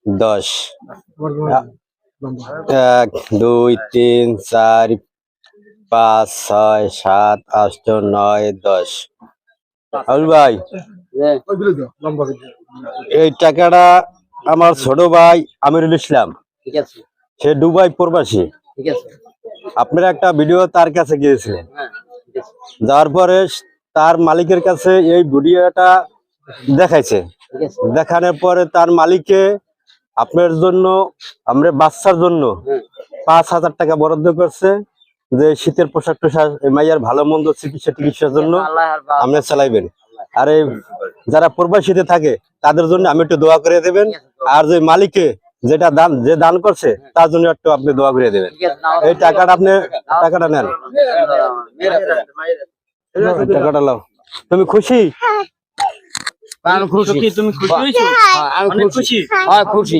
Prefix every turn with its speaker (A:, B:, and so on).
A: 10 1 2 3 4 5 6 7 8 9 10 আবুল ভাই এই টাকাটা আমার ছোট ভাই আমিরুল ইসলাম,
B: ঠিক আছে,
A: সে দুবাই প্রবাসী।
B: ঠিক আছে,
A: আপনারা একটা ভিডিও তার কাছে গিয়েছিলেন,
B: হ্যাঁ, ঠিক আছে,
A: যাওয়ার পরে তার মালিকের কাছে এই ভিডিওটা দেখাইছে।
B: ঠিক আছে,
A: দেখানোর পরে তার মালিককে আপনার জন্য, আমরা বাচ্চার জন্য 5,000 টাকা বরাদ্দ করছে, যে শীতের পোশাক টোশাক মাইয়ার ভালো মন্দ চিকিৎসার জন্য আপনি চালাইবেন। আর এই যারা প্রবাসীতে থাকে তাদের জন্য আমি একটু দোয়া করে দেবেন, আর যে মালিকে যেটা দান দান করছে তার জন্য একটু আপনি দোয়া করে দেবেন। এই টাকাটা আপনি টাকাটা নেন, টাকাটা লাও। তুমি খুশি?
B: আমি খুশি, তুমি খুশি হয়েছো? আমি খুশি, খুশি।